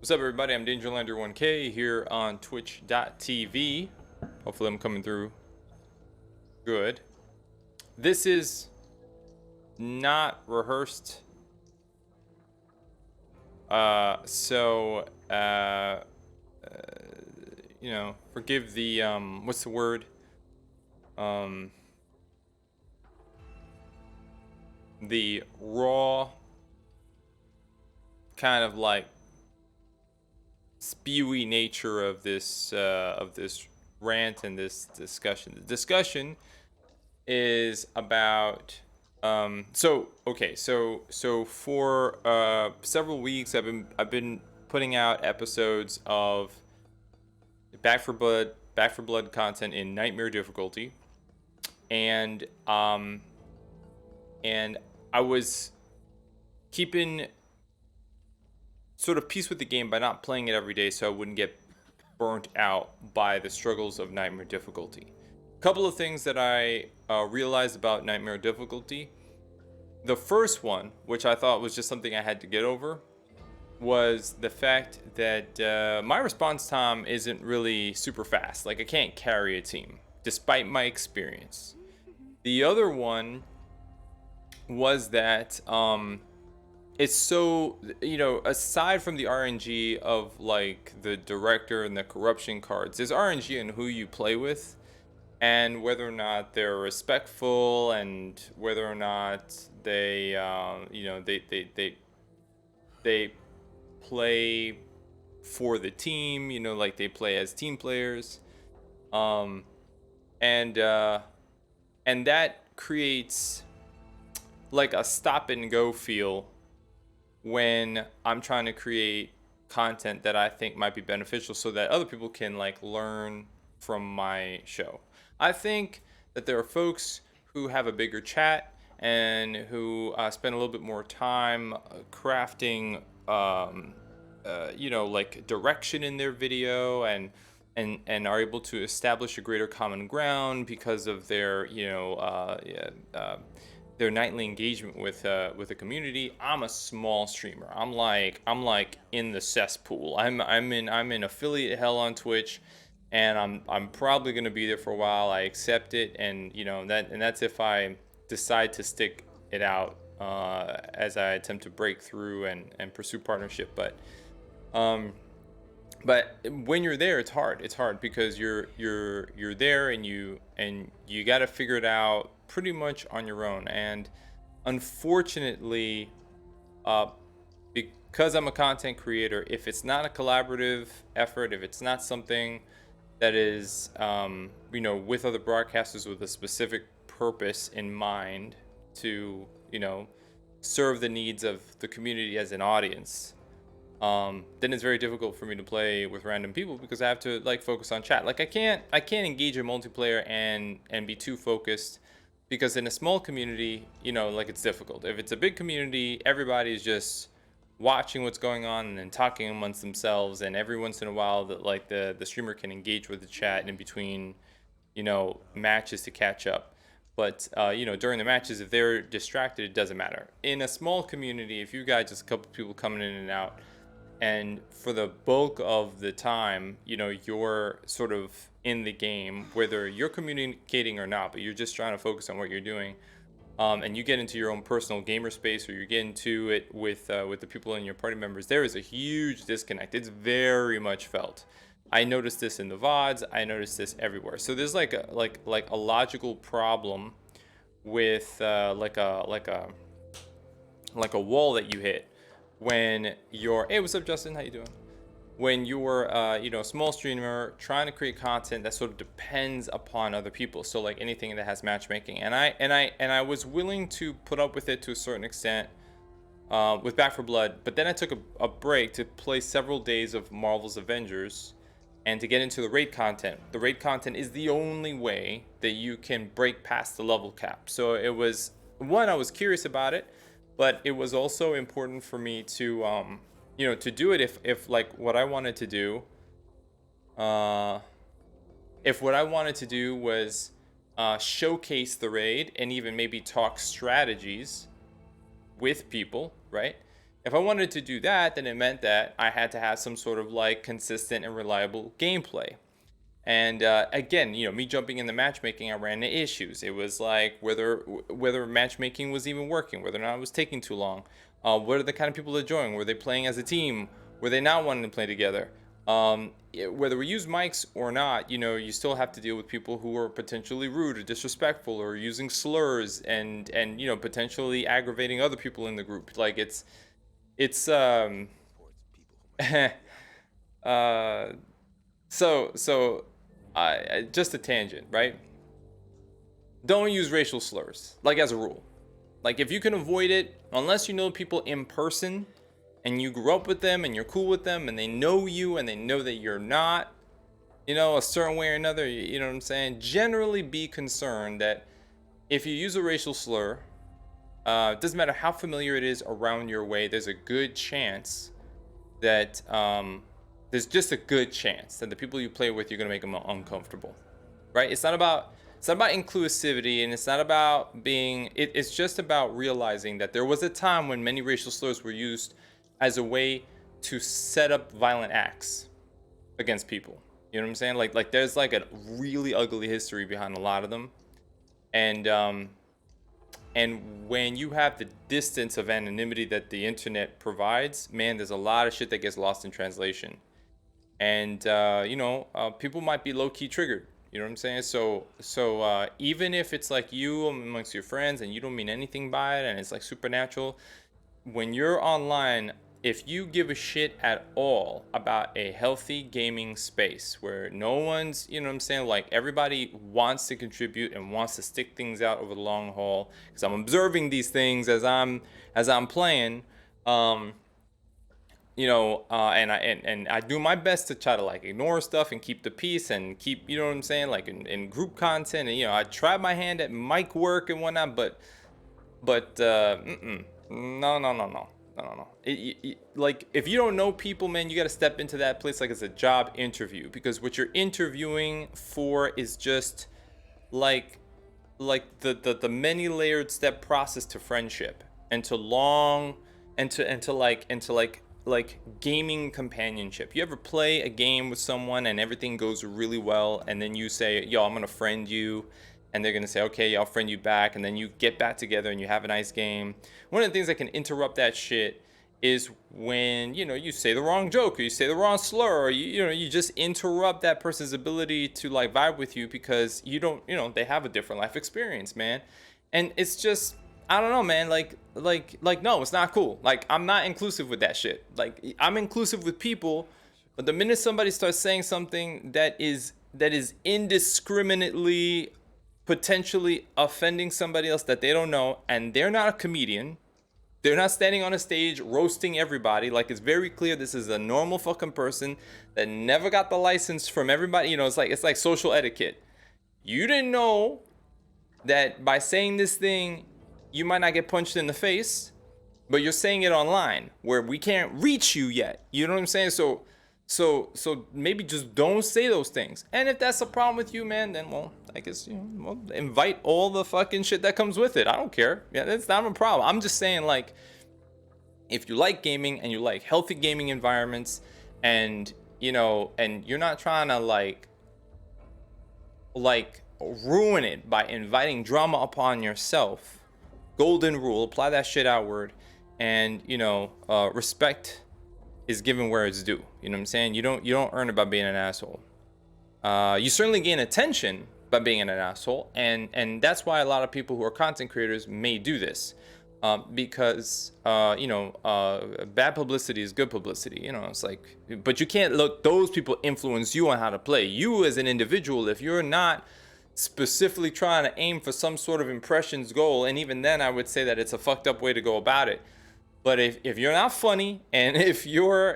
What's up, everybody? I'm Dangerlander1K here on Twitch.tv. Hopefully, I'm coming through good. This is not rehearsed, so forgive the what's the word? The raw kind of like spewy nature of this rant and this discussion. The discussion is about so for several weeks I've been putting out episodes of Back for Blood content in nightmare difficulty, and I was keeping sort of peace with the game by not playing it every day so I wouldn't get burnt out by the struggles of nightmare difficulty. A couple of things that I realized about nightmare difficulty. The first one, which I thought was just something I had to get over, was the fact that my response time isn't really super fast. Like, I can't carry a team, despite my experience. The other one was that it's so, aside from the RNG of like the director and the corruption cards, there's RNG in who you play with and whether or not they're respectful and whether or not they they play for the team, like they play as team players. And that creates like a stop and go feel when I'm trying to create content that I think might be beneficial so that other people can like learn from my show. I think that there are folks who have a bigger chat and who spend a little bit more time crafting like direction in their video and are able to establish a greater common ground because of their their nightly engagement with the community. I'm a small streamer. I'm like in the cesspool. I'm in affiliate hell on Twitch, and I'm probably gonna be there for a while. I accept it, and that's if I decide to stick it out as I attempt to break through and pursue partnership. But when you're there, it's hard. It's hard because you're there and you got to figure it out pretty much on your own. And unfortunately, because I'm a content creator, if it's not a collaborative effort, if it's not something that is with other broadcasters with a specific purpose in mind to serve the needs of the community as an audience, then it's very difficult for me to play with random people because I have to like focus on chat. Like I can't engage in multiplayer and be too focused, because in a small community, like it's difficult. If it's a big community, everybody's just watching what's going on and then talking amongst themselves, and every once in a while that like the streamer can engage with the chat in between matches to catch up. But during the matches, if they're distracted, it doesn't matter. In a small community, if you got just a couple people coming in and out, and for the bulk of the time, you're sort of in the game, whether you're communicating or not, but you're just trying to focus on what you're doing, and you get into your own personal gamer space, or you get into it with the people in your party members, there is a huge disconnect. It's very much felt. I noticed this in the VODs. I noticed this everywhere. So there's like a logical problem with like a wall that you hit when you're, hey, what's up, Justin? How you doing? When you're a small streamer trying to create content that sort of depends upon other people. So like anything that has matchmaking, and I was willing to put up with it to a certain extent with Back for Blood, but then I took a break to play several days of Marvels Avengers and to get into the raid content. The raid content is the only way that you can break past the level cap. So it was, one, I was curious about it, but it was also important for me to to do it if like what I wanted to do, if what I wanted to do was showcase the raid and even maybe talk strategies with people, right? If I wanted to do that, then it meant that I had to have some sort of like consistent and reliable gameplay. And again, me jumping in the matchmaking, I ran into issues. It was like whether matchmaking was even working, whether or not it was taking too long. What are the kind of people that join? Were they playing as a team? Were they not wanting to play together? Whether we use mics or not, you still have to deal with people who are potentially rude or disrespectful or using slurs and potentially aggravating other people in the group. Like it's uh so just a tangent, right? Don't use racial slurs, like as a rule. Like if you can avoid it, unless you know people in person and you grew up with them and you're cool with them and they know you and they know that you're not, a certain way or another, you know what I'm saying? Generally be concerned that if you use a racial slur, it doesn't matter how familiar it is around your way, there's a good chance that there's just a good chance that the people you play with, you're gonna make them uncomfortable, right? It's not about inclusivity, and it's not about being. It's just about realizing that there was a time when many racial slurs were used as a way to set up violent acts against people. You know what I'm saying? Like there's like a really ugly history behind a lot of them, and when you have the distance of anonymity that the internet provides, man, there's a lot of shit that gets lost in translation. And people might be low-key triggered. You know what I'm saying? So even if it's like you amongst your friends and you don't mean anything by it and it's like supernatural, when you're online, if you give a shit at all about a healthy gaming space where no one's, you know what I'm saying, like everybody wants to contribute and wants to stick things out over the long haul, because I'm observing these things as I'm playing, and I do my best to try to like ignore stuff and keep the peace and keep, you know what I'm saying, like in group content, and I try my hand at mic work and whatnot, but no, no, no, no, no, no, no. Like if you don't know people, man, you got to step into that place like it's a job interview, because what you're interviewing for is just like the many layered step process to friendship and to long and to like gaming companionship. You ever play a game with someone and everything goes really well, and then you say, yo, I'm gonna friend you, and they're gonna say, okay, I'll friend you back, and then you get back together and you have a nice game. One of the things that can interrupt that shit is when you say the wrong joke or you say the wrong slur, or you just interrupt that person's ability to like vibe with you because you don't they have a different life experience, man. And it's just, I don't know, man. Like no, it's not cool. Like I'm not inclusive with that shit. Like I'm inclusive with people, but the minute somebody starts saying something that is indiscriminately potentially offending somebody else that they don't know, and they're not a comedian, they're not standing on a stage roasting everybody. Like it's very clear this is a normal fucking person that never got the license from everybody. It's like social etiquette. You didn't know that by saying this thing, you might not get punched in the face, but you're saying it online where we can't reach you yet. You know what I'm saying? So maybe just don't say those things. And if that's a problem with you, man, then well, I guess invite all the fucking shit that comes with it. I don't care. Yeah, that's not a problem. I'm just saying, like, if you like gaming and you like healthy gaming environments, and and you're not trying to like ruin it by inviting drama upon yourself, golden rule, apply that shit outward. And respect is given where it's due. You know what I'm saying? You don't earn it by being an asshole. You certainly gain attention by being an asshole, and that's why a lot of people who are content creators may do this, because bad publicity is good publicity. It's like, but you can't let those people influence you on how to play. You as an individual, if you're not specifically trying to aim for some sort of impressions goal, and even then I would say that it's a fucked up way to go about it. But if you're not funny, and if you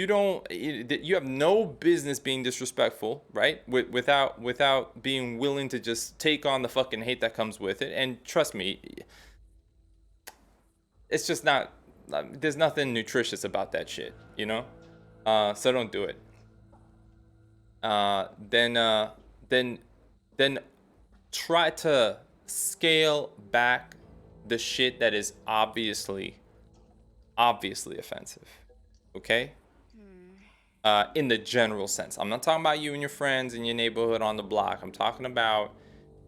don't, you have no business being disrespectful, right? Without being willing to just take on the fucking hate that comes with it. And trust me, it's just not. There's nothing nutritious about that shit, So don't do it. Then try to scale back the shit that is obviously obviously offensive. Okay? In the general sense. I'm not talking about you and your friends in your neighborhood on the block. I'm talking about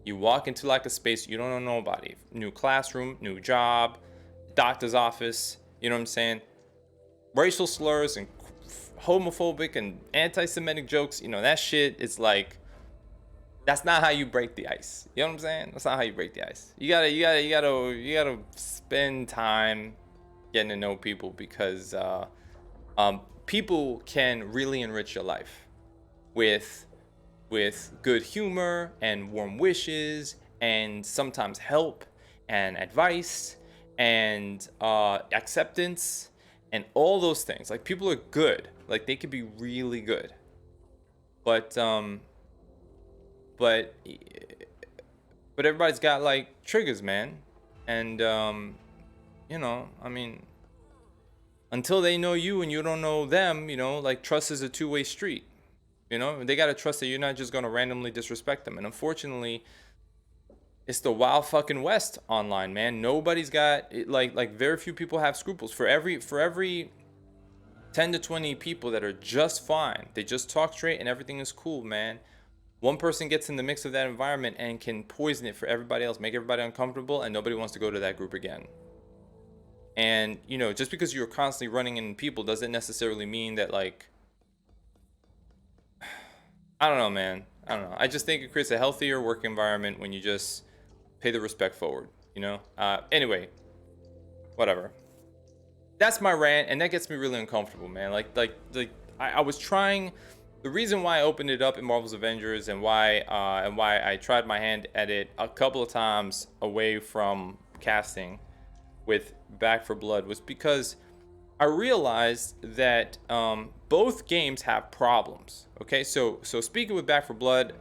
you walk into like a space you don't know nobody. New classroom, new job, doctor's office. You know what I'm saying? Racial slurs and homophobic and anti-Semitic jokes. You know that shit is like, that's not how you break the ice. You know what I'm saying? That's not how you break the ice. You gotta spend time getting to know people, because people can really enrich your life with good humor and warm wishes and sometimes help and advice and acceptance and all those things. Like, people are good. Like, they could be really good. But but but everybody's got like triggers, man. And I mean, until they know you and you don't know them, like, trust is a two-way street. They got to trust that you're not just going to randomly disrespect them. And unfortunately, it's the wild fucking west online, man. Nobody's got it, like very few people have scruples. For every 10 to 20 people that are just fine, they just talk straight and everything is cool, man, one person gets in the mix of that environment and can poison it for everybody else, make everybody uncomfortable, and nobody wants to go to that group again. And just because you're constantly running in people doesn't necessarily mean that, like, I don't know, man. I don't know. I just think it creates a healthier work environment when you just pay the respect forward, Anyway, whatever. That's my rant, and that gets me really uncomfortable, man. I was trying. The reason why I opened it up in Marvels Avengers, and why I tried my hand at it a couple of times away from casting with Back for Blood, was because I realized that both games have problems. Okay, so speaking with Back for Blood,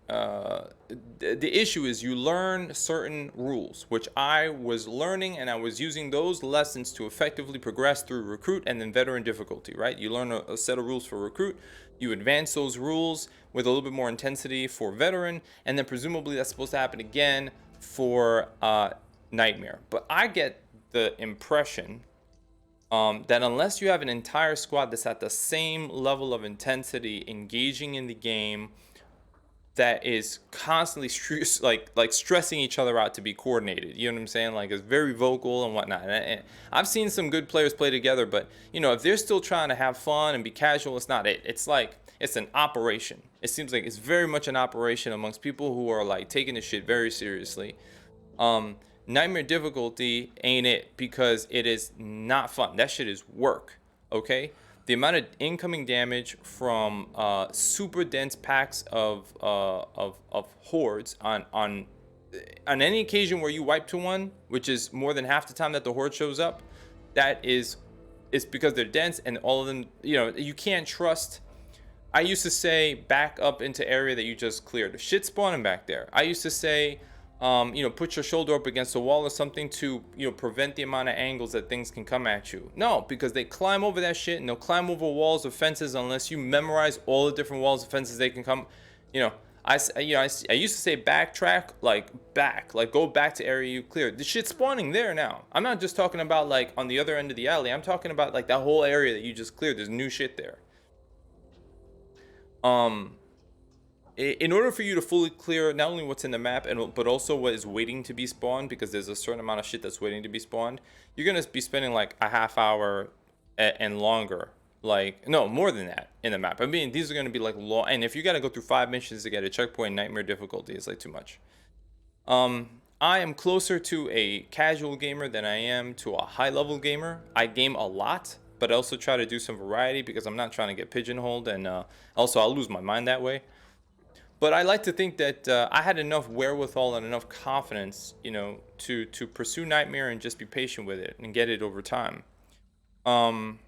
the issue is you learn certain rules, which I was learning, and I was using those lessons to effectively progress through recruit and then veteran difficulty, right? You learn a set of rules for recruit, you advance those rules with a little bit more intensity for veteran, and then presumably that's supposed to happen again for nightmare. But I get the impression that unless you have an entire squad that's at the same level of intensity, engaging in the game, that is constantly stressing each other out to be coordinated. You know what I'm saying? Like, it's very vocal and whatnot. And I've seen some good players play together, but if they're still trying to have fun and be casual, it's not it. It's like, it's an operation. It seems like it's very much an operation amongst people who are like taking this shit very seriously. Nightmare difficulty ain't it, because it is not fun. That shit is work. Okay. The amount of incoming damage from super dense packs of hordes on any occasion where you wipe to one, which is more than half the time that the horde shows up, it's because they're dense, and all of them, you can't trust. I used to say back up into area that you just cleared. Shit spawning back there. I used to say, put your shoulder up against a wall or something to, prevent the amount of angles that things can come at you. No, because they climb over that shit, and they'll climb over walls or fences unless you memorize all the different walls and fences they can come. I used to say backtrack, like go back to area you cleared. The shit's spawning there now. I'm not just talking about like on the other end of the alley. I'm talking about like that whole area that you just cleared. There's new shit there. In order for you to fully clear not only what's in the map, but also what is waiting to be spawned, because there's a certain amount of shit that's waiting to be spawned, you're gonna be spending like a half hour and longer, like, no, more than that in the map. I mean, these are gonna be like long, and if you gotta go through 5 missions to get a checkpoint, nightmare difficulty is like too much. I am closer to a casual gamer than I am to a high level gamer. I game a lot, but I also try to do some variety because I'm not trying to get pigeonholed, and also I'll lose my mind that way. But I like to think that I had enough wherewithal and enough confidence, to pursue Nightmare and just be patient with it and get it over time. Um,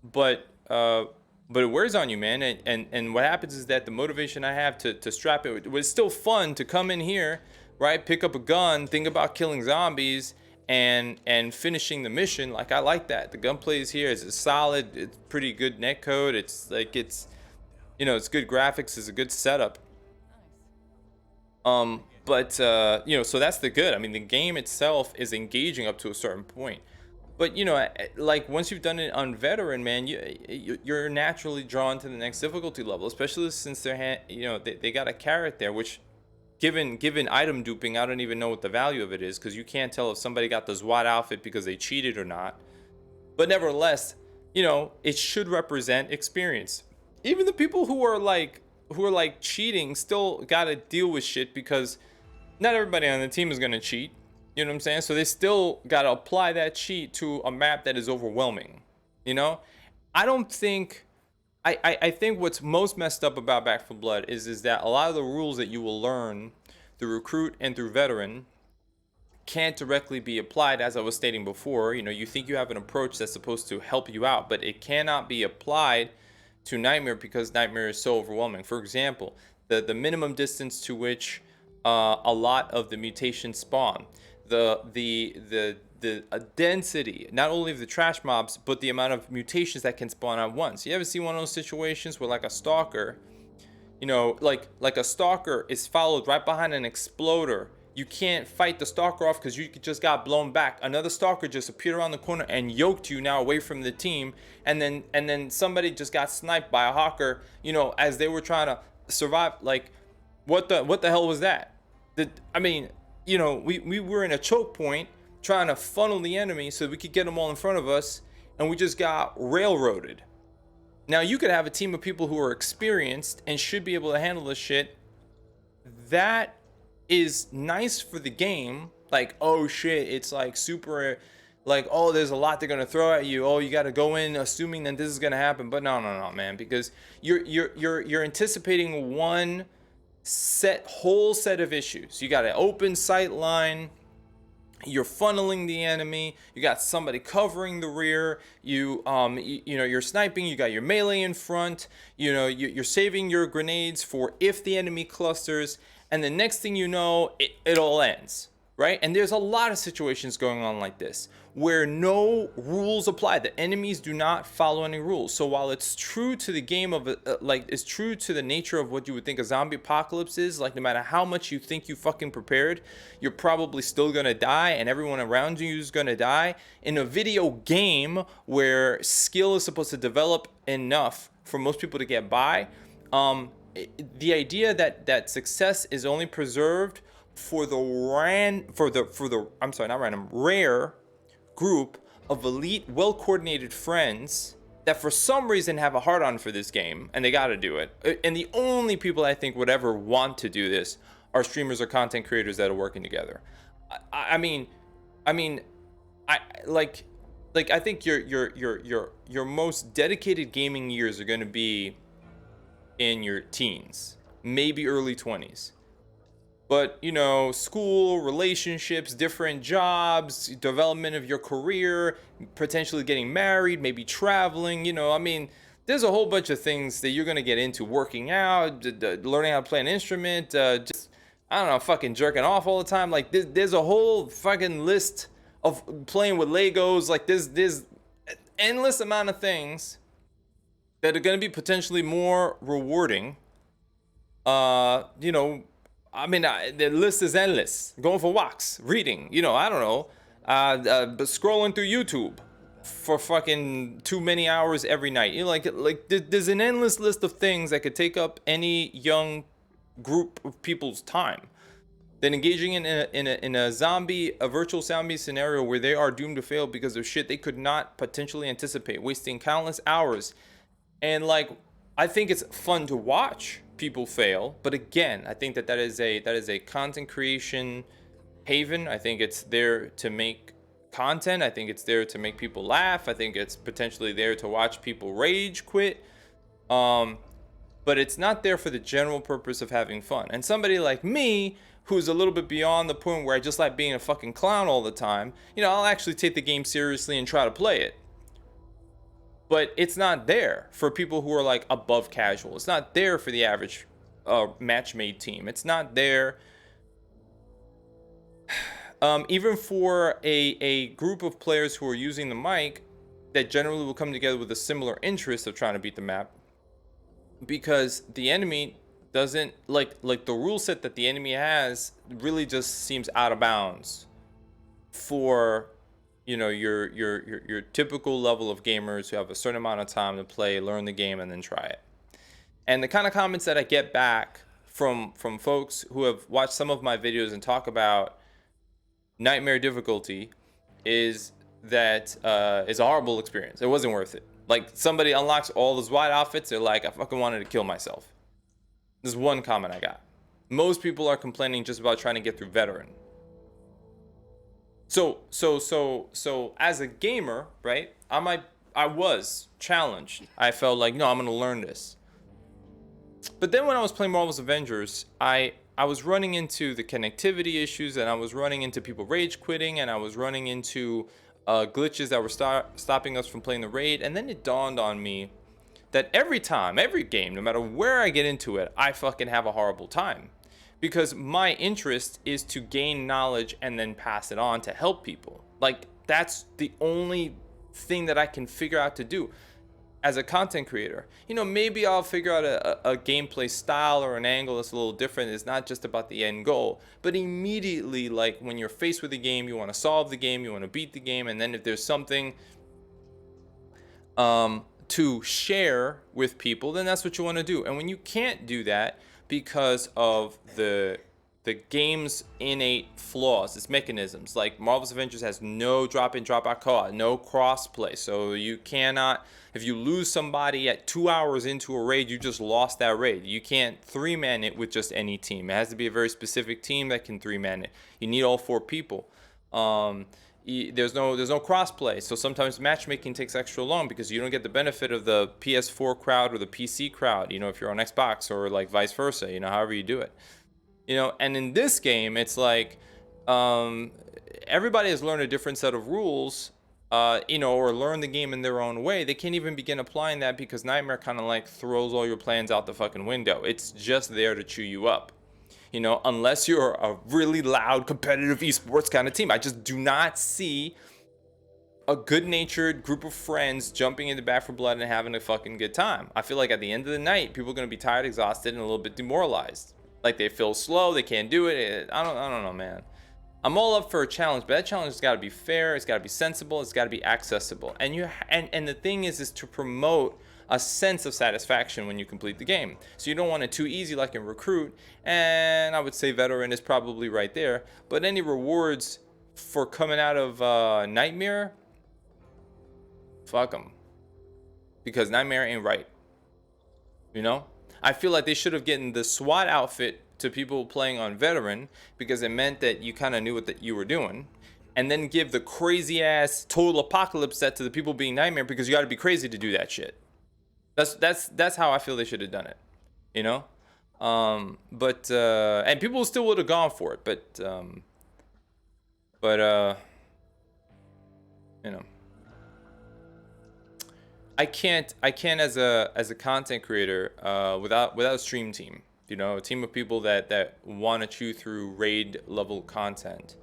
but but it wears on you, man. And what happens is that the motivation I have to strap it was still fun to come in here, right? Pick up a gun, think about killing zombies, and finishing the mission. Like, I like that. The gunplay is here. It's solid. It's pretty good netcode. It's like it's good graphics. It's a good setup. But you know, so that's the good. I mean, the game itself is engaging up to a certain point. But you know, like once you've done it on veteran, man, you're naturally drawn to the next difficulty level, especially since you know, they got a carrot there, which given item duping, I don't even know what the value of it is, because you can't tell if somebody got the SWAT outfit because they cheated or not. But nevertheless, you know, it should represent experience. Even the people who are like cheating still gotta deal with shit, because not everybody on the team is gonna cheat. You know what I'm saying? So they still gotta apply that cheat to a map that is overwhelming. You know? I don't think I think what's most messed up about Back 4 Blood is that a lot of the rules that you will learn through recruit and through veteran can't directly be applied. As I was stating before, you know, you think you have an approach that's supposed to help you out, but it cannot be applied to Nightmare because Nightmare is so overwhelming. For example, the minimum distance to which a lot of the mutations spawn, the density, not only of the trash mobs, but the amount of mutations that can spawn at once. You ever see one of those situations where like a stalker, you know, like a stalker is followed right behind an exploder. You can't fight the stalker off because you just got blown back. Another stalker just appeared around the corner and yoked you now away from the team. And then somebody just got sniped by a hawker, you know, as they were trying to survive. Like, what the hell was that? I mean, you know, we were in a choke point trying to funnel the enemy so we could get them all in front of us, and we just got railroaded. Now, you could have a team of people who are experienced and should be able to handle this shit. That is nice for the game. Like, oh shit, it's like super, like, oh, there's a lot they're gonna throw at you. Oh, you gotta go in assuming that this is gonna happen. But no, man, because you're anticipating one whole set of issues. You got an open sight line. You're funneling the enemy. You got somebody covering the rear. You know, you're sniping. You got your melee in front. You know, you're saving your grenades for if the enemy clusters. And the next thing you know, it all ends, right? And there's a lot of situations going on like this where no rules apply. The enemies do not follow any rules. So while it's true to the game of like, it's true to the nature of what you would think a zombie apocalypse is, like no matter how much you think you fucking prepared, you're probably still gonna die, and everyone around you is gonna die. In a video game where skill is supposed to develop enough for most people to get by, the idea that success is only preserved for the rare group of elite, well-coordinated friends that for some reason have a hard-on for this game, and they got to do it. And the only people I think would ever want to do this are streamers or content creators that are working together. I mean, I think your most dedicated gaming years are going to be in your teens, maybe early 20s. But, you know, school, relationships, different jobs, development of your career, potentially getting married, maybe traveling, you know, I mean, there's a whole bunch of things that you're going to get into. Working out, learning how to play an instrument, just, I don't know, fucking jerking off all the time. Like, there's a whole fucking list of playing with Legos. Like, there's an endless amount of things that are going to be potentially more rewarding. You know, I mean, the list is endless. Going for walks, reading, you know, I don't know, scrolling through YouTube for fucking too many hours every night. You know, like there's an endless list of things that could take up any young group of people's time. Then engaging in a virtual zombie scenario where they are doomed to fail because of shit they could not potentially anticipate, wasting countless hours. And like, I think it's fun to watch people fail, but again, I think that is a content creation haven. I think it's there to make content. I think it's there to make people laugh. I think it's potentially there to watch people rage quit. But it's not there for the general purpose of having fun. And somebody like me, who's a little bit beyond the point where I just like being a fucking clown all the time, you know, I'll actually take the game seriously and try to play it. But it's not there for people who are like above casual. It's not there for the average match-made team. It's not there even for a group of players who are using the mic that generally will come together with a similar interest of trying to beat the map, because the enemy doesn't like the rule set that the enemy has really just seems out of bounds for your typical level of gamers who have a certain amount of time to play, learn the game, and then try it. And the kind of comments that I get back from folks who have watched some of my videos and talk about nightmare difficulty is that it's a horrible experience. It wasn't worth it. Like, somebody unlocks all those white outfits, they're like, I fucking wanted to kill myself. This is one comment I got. Most people are complaining just about trying to get through veteran. So as a gamer, right? I was challenged. I felt like, no, I'm gonna learn this. But then when I was playing Marvels Avengers, I was running into the connectivity issues, and I was running into people rage quitting, and I was running into glitches that were stopping us from playing the raid. And then it dawned on me that every time, every game, no matter where I get into it, I fucking have a horrible time. Because my interest is to gain knowledge and then pass it on to help people. Like, that's the only thing that I can figure out to do as a content creator. Maybe I'll figure out a gameplay style or an angle that's a little different. It's not just about the end goal. But immediately, like, when you're faced with a game, you want to solve the game, you want to beat the game, and then if there's something to share with people, then that's what you want to do. And when you can't do that because of the game's innate flaws, its mechanisms, like Marvels Avengers has no drop-in, drop-out co-op, no cross-play, so you cannot, if you lose somebody at 2 hours into a raid, you just lost that raid. You can't 3-man it with just any team. It has to be a very specific team that can 3-man it. You need all 4 people. There's no crossplay, so sometimes matchmaking takes extra long because you don't get the benefit of the PS4 crowd or the PC crowd, if you're on Xbox, or like vice versa, however you do it. And in this game, it's like everybody has learned a different set of rules, or learn the game in their own way. They can't even begin applying that because Nightmare kind of like throws all your plans out the fucking window. It's just there to chew you up. Unless you're a really loud competitive esports kind of team. I just do not see a good-natured group of friends jumping into Back 4 Blood and having a fucking good time. I feel like at the end of the night, people are going to be tired, exhausted, and a little bit demoralized. Like, they feel slow, they can't do it. I don't know, man. I'm all up for a challenge, but that challenge has got to be fair, it's got to be sensible, it's got to be accessible. And the thing is to promote a sense of satisfaction when you complete the game. So you don't want it too easy like in Recruit, and I would say Veteran is probably right there. But any rewards for coming out of Nightmare, fuck them. Because Nightmare ain't right. I feel like they should have given the SWAT outfit to people playing on Veteran because it meant that you kind of knew what you were doing. And then give the crazy ass total apocalypse set to the people being Nightmare because you got to be crazy to do that shit. That's how I feel they should have done it, but and people still would have gone for it, but I can't as a content creator without a stream team, a team of people that want to chew through raid level content,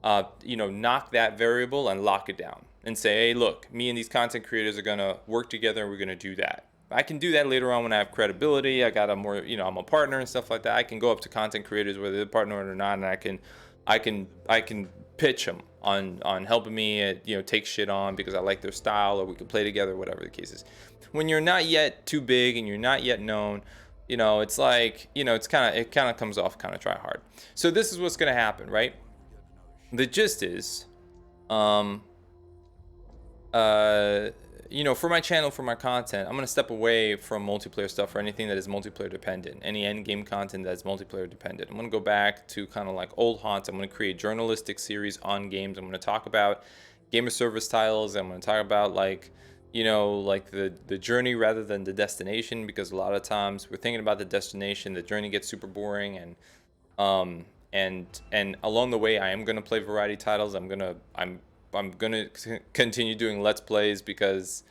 knock that variable and lock it down and say, hey, look, me and these content creators are gonna work together and we're gonna do that. I can do that later on when I have credibility. I got a more, I'm a partner and stuff like that. I can go up to content creators, whether they're a partner or not, and I can pitch them on helping me, take shit on because I like their style, or we can play together, whatever the case is. When you're not yet too big and you're not yet known, it's like, it kind of comes off kind of try hard. So this is what's gonna happen, right? The gist is, for my channel, for my content, I'm going to step away from multiplayer stuff or anything that is multiplayer dependent, any end game content that's multiplayer dependent. I'm going to go back to kind of like old haunts. I'm going to create journalistic series on games. I'm going to talk about gamer service titles. I'm going to talk about like the journey rather than the destination, because a lot of times we're thinking about the destination, the journey gets super boring, and along the way I am going to play variety titles. I'm gonna continue doing let's plays because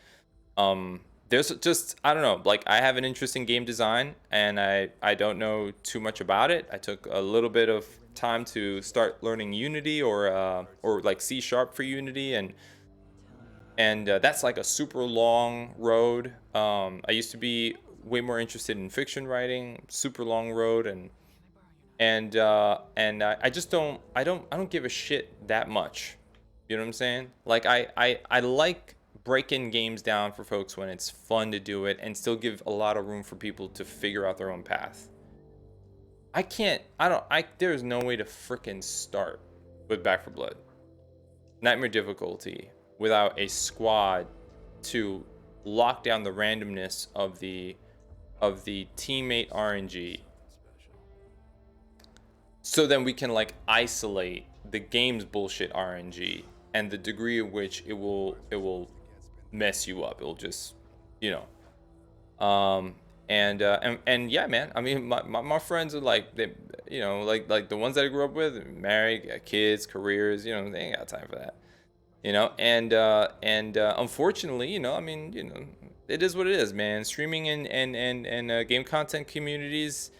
there's just, I don't know, like I have an interest in game design and I don't know too much about it. I took a little bit of time to start learning Unity or like C# for Unity, and that's like a super long road. I used to be way more interested in fiction writing, super long road, and I just don't give a shit that much. You know what I'm saying? Like I like breaking games down for folks when it's fun to do it and still give a lot of room for people to figure out their own path. There's no way to frickin' start with Back 4 Blood Nightmare difficulty without a squad to lock down the randomness of the teammate RNG, so then we can like isolate the game's bullshit RNG and the degree of which it will mess you up. It'll just, you know, and yeah, man. I mean, my friends are like, they, you know, like the ones that I grew up with, married, got kids, careers. You know, they ain't got time for that. You know, and unfortunately, you know, I mean, you know, it is what it is, man. Streaming and game content communities.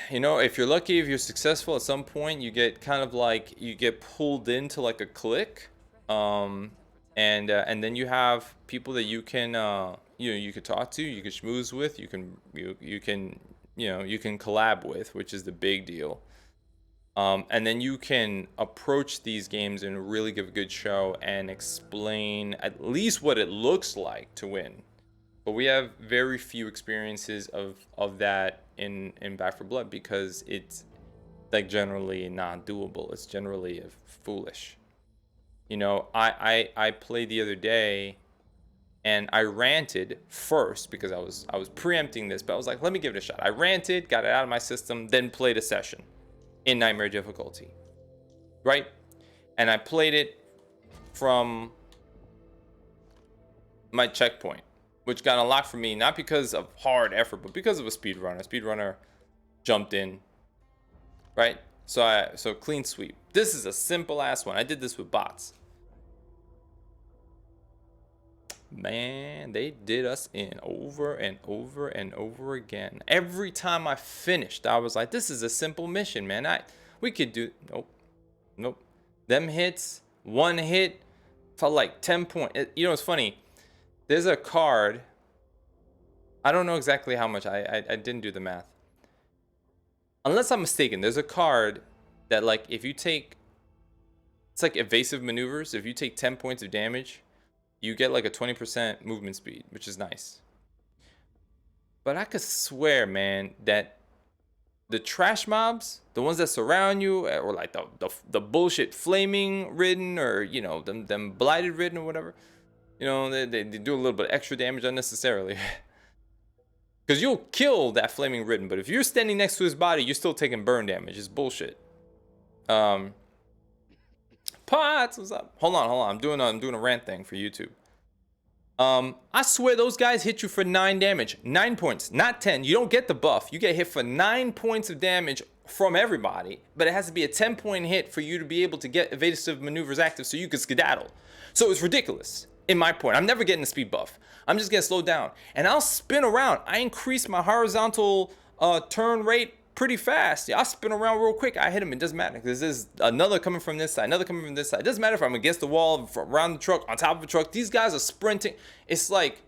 You know, if you're lucky, if you're successful, at some point you get kind of like you get pulled into like a clique, and then you have people that you can you know, you could talk to, you can schmooze with, you can you know, you can collab with, which is the big deal. And then you can approach these games and really give a good show and explain at least what it looks like to win. But we have very few experiences of that in Back 4 Blood because it's like generally not doable. It's generally foolish. You know, I played the other day and I ranted first because I was preempting this, but I was like, let me give it a shot. I ranted, got it out of my system, then played a session in Nightmare difficulty, right? And I played it from my checkpoint, which got unlocked for me, not because of hard effort, but because of a speedrunner. Speedrunner jumped in, right? So clean sweep. This is a simple ass one. I did this with bots. Man, they did us in over and over and over again. Every time I finished, I was like, this is a simple mission, man. We could do, nope. Them hits, one hit felt like 10 points. You know, it's funny. There's a card. I don't know exactly how much. I didn't do the math. Unless I'm mistaken, there's a card that like if you take, it's like evasive maneuvers. If you take 10 points of damage, you get like a 20% movement speed, which is nice. But I could swear, man, that the trash mobs, the ones that surround you, or like the bullshit flaming ridden, or you know, them blighted ridden or whatever, you know, they do a little bit of extra damage unnecessarily. Because you'll kill that flaming ridden, but if you're standing next to his body, you're still taking burn damage. It's bullshit. Pots, what's up? Hold on. I'm doing a rant thing for YouTube. I swear those guys hit you for 9 damage. 9 points, not 10. You don't get the buff. You get hit for 9 points of damage from everybody, but it has to be a 10-point hit for you to be able to get evasive maneuvers active so you can skedaddle. So it's ridiculous. In my point, I'm never getting a speed buff. I'm just getting slowed down. And I'll spin around. I increase my horizontal turn rate pretty fast. Yeah, I'll spin around real quick. I hit him. It doesn't matter. There's another coming from this side, another coming from this side. It doesn't matter if I'm against the wall, around the truck, on top of the truck. These guys are sprinting. It's like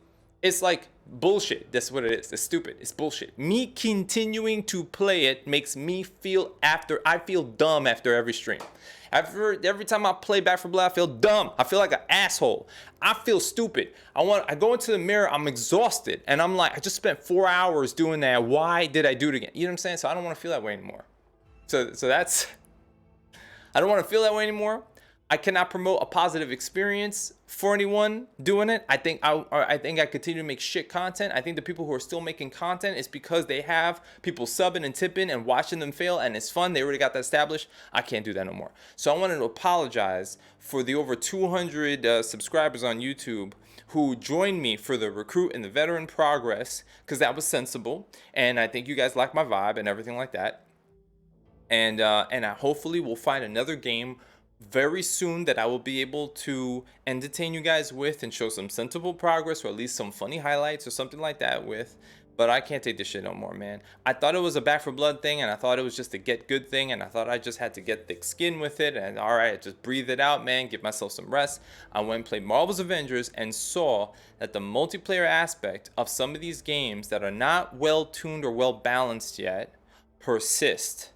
bullshit. That's what it is. It's stupid. It's bullshit. Me continuing to play it makes me feel dumb after every stream. Every time I play Back 4 Blood, I feel dumb. I feel like an asshole. I feel stupid. I go into the mirror, I'm exhausted, and I'm like, I just spent 4 hours doing that. Why did I do it again? You know what I'm saying? So I don't want to feel that way anymore. So that's, I don't want to feel that way anymore. I cannot promote a positive experience for anyone doing it. I think I continue to make shit content. I think the people who are still making content is because they have people subbing and tipping and watching them fail, and it's fun. They already got that established. I can't do that no more. So I wanted to apologize for the over 200 subscribers on YouTube who joined me for the recruit and the veteran progress, because that was sensible, and I think you guys like my vibe and everything like that. And I hopefully will find another game very soon that I will be able to entertain you guys with and show some sensible progress, or at least some funny highlights or something like that with. But I can't take this shit no more, man. I thought it was a Back for Blood thing, and I thought it was just a get good thing, and I thought I just had to get thick skin with it, and all right, just breathe it out, man, give myself some rest. I went and played Marvels Avengers and saw that the multiplayer aspect of some of these games that are not well tuned or well balanced yet persist.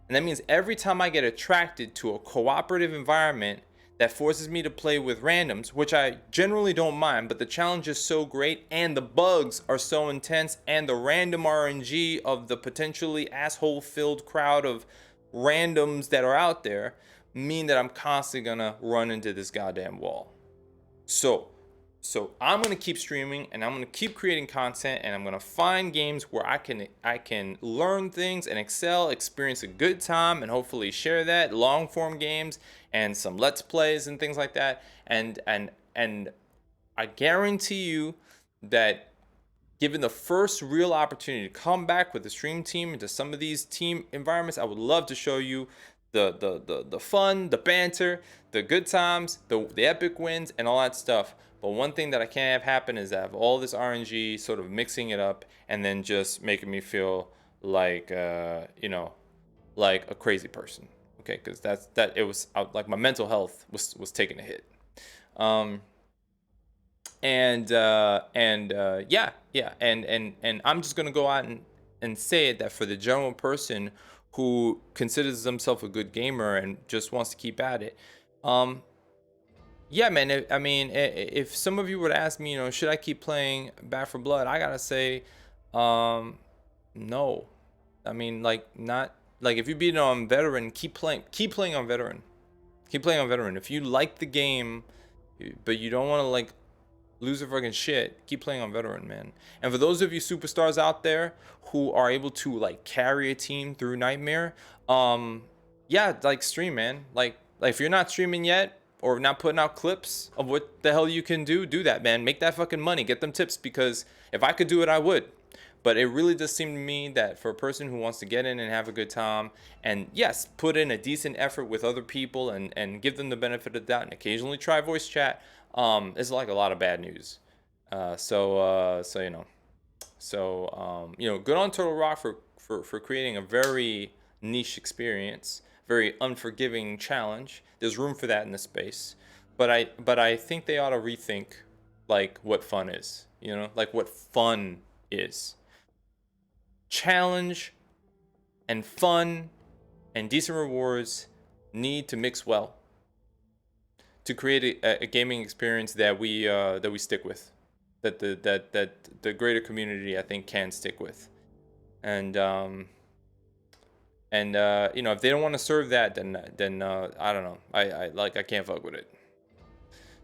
And that means every time I get attracted to a cooperative environment that forces me to play with randoms, which I generally don't mind, but the challenge is so great and the bugs are so intense and the random RNG of the potentially asshole filled crowd of randoms that are out there mean that I'm constantly gonna run into this goddamn wall. So I'm gonna keep streaming and I'm gonna keep creating content and I'm gonna find games where I can learn things and excel, experience a good time, and hopefully share that, long form games and some let's plays and things like that. And I guarantee you that given the first real opportunity to come back with the stream team into some of these team environments, I would love to show you the fun, the banter, the good times, the epic wins, and all that stuff. But one thing that I can't have happen is that I have all this RNG sort of mixing it up and then just making me feel like like a crazy person. Okay, because it was like my mental health was taking a hit. And I'm just gonna go out and say it that for the general person who considers themselves a good gamer and just wants to keep at it, yeah, man. I mean, if some of you would ask me, should I keep playing Back for Blood, I gotta say, no. I mean, like, not like if you beat it on veteran, keep playing on veteran, keep playing on veteran. If you like the game, but you don't want to like lose your fucking shit, keep playing on veteran, man. And for those of you superstars out there who are able to like carry a team through Nightmare, yeah, like stream, man. Like if you're not streaming yet or not putting out clips of what the hell you can do that, man. Make that fucking money, get them tips, because if I could do it, I would. But it really does seem to me that for a person who wants to get in and have a good time, and yes, put in a decent effort with other people and give them the benefit of the doubt and occasionally try voice chat, it's like a lot of bad news. So good on Turtle Rock for creating a very niche experience, very unforgiving challenge. There's room for that in the space, but I think they ought to rethink like what fun is, like what fun is. Challenge and fun and decent rewards need to mix well to create a gaming experience that we stick with, that the greater community I think can stick with, and if they don't want to serve that, then I don't know, I can't fuck with it.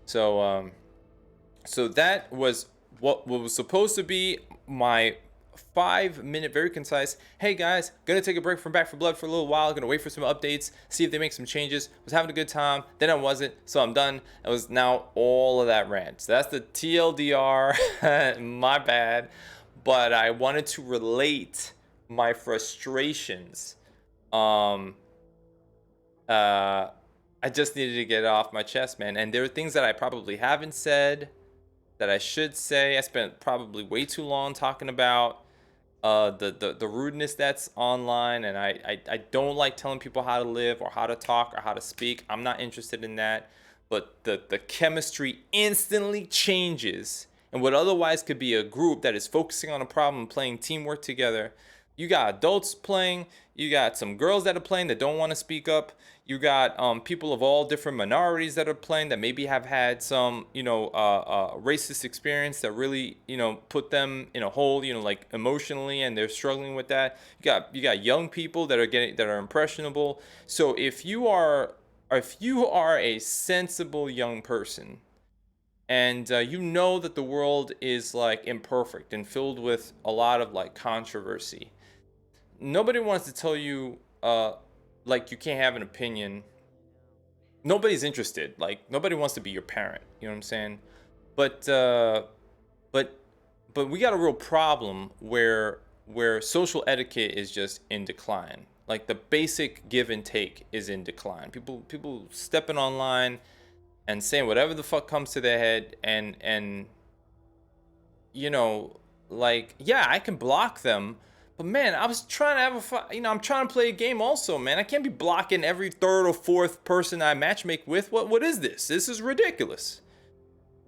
So that was what was supposed to be my 5-minute, very concise, hey guys, gonna take a break from Back for Blood for a little while, gonna wait for some updates, see if they make some changes, was having a good time, then I wasn't, so I'm done. It was now all of that rant. So that's the TLDR. My bad, but I wanted to relate my frustrations. I just needed to get it off my chest, man. And there are things that I probably haven't said that I should say. I spent probably way too long talking about the rudeness that's online, and I don't like telling people how to live or how to talk or how to speak. I'm not interested in that. But the chemistry instantly changes, and what otherwise could be a group that is focusing on a problem, playing teamwork together. You got adults playing, you got some girls that are playing that don't want to speak up, you got people of all different minorities that are playing that maybe have had some racist experience that really put them in a hole, like emotionally, and they're struggling with that. You got young people that are impressionable. So if you are a sensible young person, and you know that the world is like imperfect and filled with a lot of like controversy, nobody wants to tell you like you can't have an opinion. Nobody's interested. Like nobody wants to be your parent, you know what I'm saying? But we got a real problem where social etiquette is just in decline. Like the basic give and take is in decline. People stepping online and saying whatever the fuck comes to their head, and like, yeah, I can block them, but man, I was trying to have I'm trying to play a game also, man. I can't be blocking every third or fourth person I matchmake with. What is this? This is ridiculous.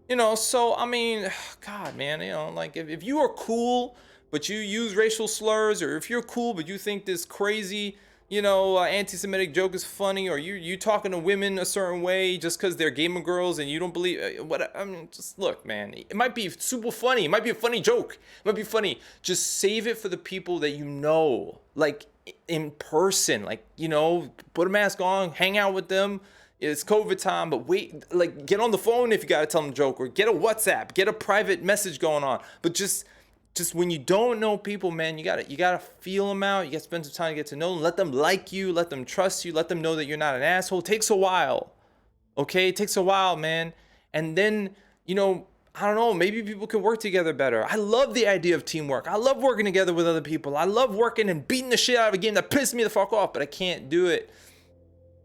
So I mean, God, man, like if you are cool, but you use racial slurs, or if you're cool, but you think this crazy, anti-Semitic joke is funny, or you talking to women a certain way just because they're gamer girls and you don't believe what I mean, just look, man, it might be super funny. It might be a funny joke. It might be funny. Just save it for the people that like in person, like, put a mask on, hang out with them. It's COVID time, but wait, like, get on the phone if you gotta tell them a joke, or get a WhatsApp, get a private message going on. But just when you don't know people, man, you gotta feel them out. You gotta spend some time to get to know them. Let them like you, let them trust you, let them know that you're not an asshole. It takes a while, okay? It takes a while, man. And then, I don't know, maybe people can work together better. I love the idea of teamwork. I love working together with other people. I love working and beating the shit out of a game that pisses me the fuck off, but I can't do it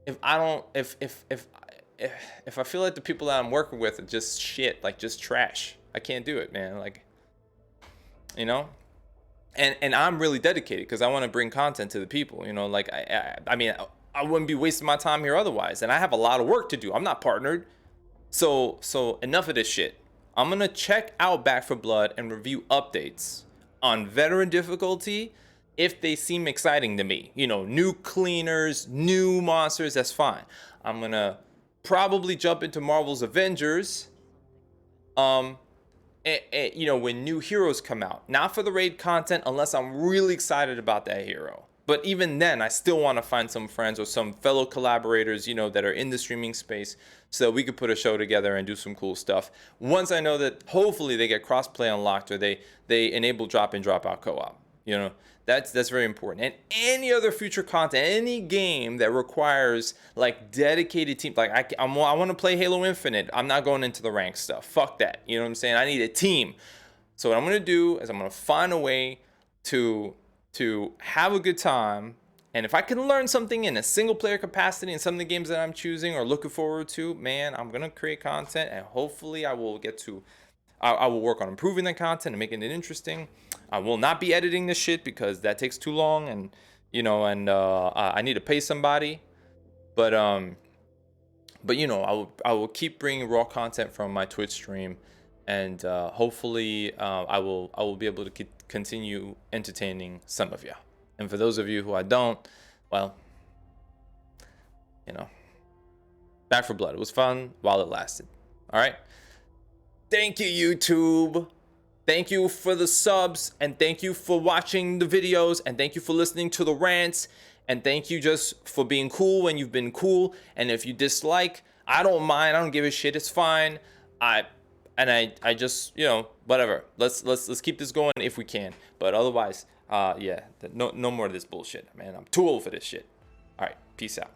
if I feel like the people that I'm working with are just shit, like just trash. I can't do it, man. Like, and I'm really dedicated because I want to bring content to the people. Like I mean, I wouldn't be wasting my time here otherwise, and I have a lot of work to do. I'm not partnered, so enough of this shit. I'm gonna check out Back for Blood and review updates on veteran difficulty if they seem exciting to me. New cleaners, new monsters, that's fine. I'm gonna probably jump into Marvels Avengers when new heroes come out. Not for the raid content unless I'm really excited about that hero. But even then, I still want to find some friends or some fellow collaborators, that are in the streaming space so that we could put a show together and do some cool stuff. Once I know that hopefully they get crossplay unlocked, or they enable drop in, drop out co-op. That's very important. And any other future content, any game that requires like dedicated team, like I want to play Halo Infinite. I'm not going into the rank stuff. Fuck that. You know what I'm saying? I need a team. So what I'm going to do is I'm going to find a way to have a good time. And if I can learn something in a single player capacity in some of the games that I'm choosing or looking forward to, man, I'm going to create content, and hopefully I will work on improving the content and making it interesting. I will not be editing this shit because that takes too long, and I need to pay somebody. But I will keep bringing raw content from my Twitch stream, and hopefully I will be able to continue entertaining some of you. And for those of you who I don't, well, Back for Blood. It was fun while it lasted. All right. Thank you, YouTube. Thank you for the subs, and thank you for watching the videos, and thank you for listening to the rants, and thank you just for being cool when you've been cool. And if you dislike, I don't mind. I don't give a shit. It's fine. I just, whatever. Let's keep this going if we can. But otherwise, no more of this bullshit, man. I'm too old for this shit. All right, peace out.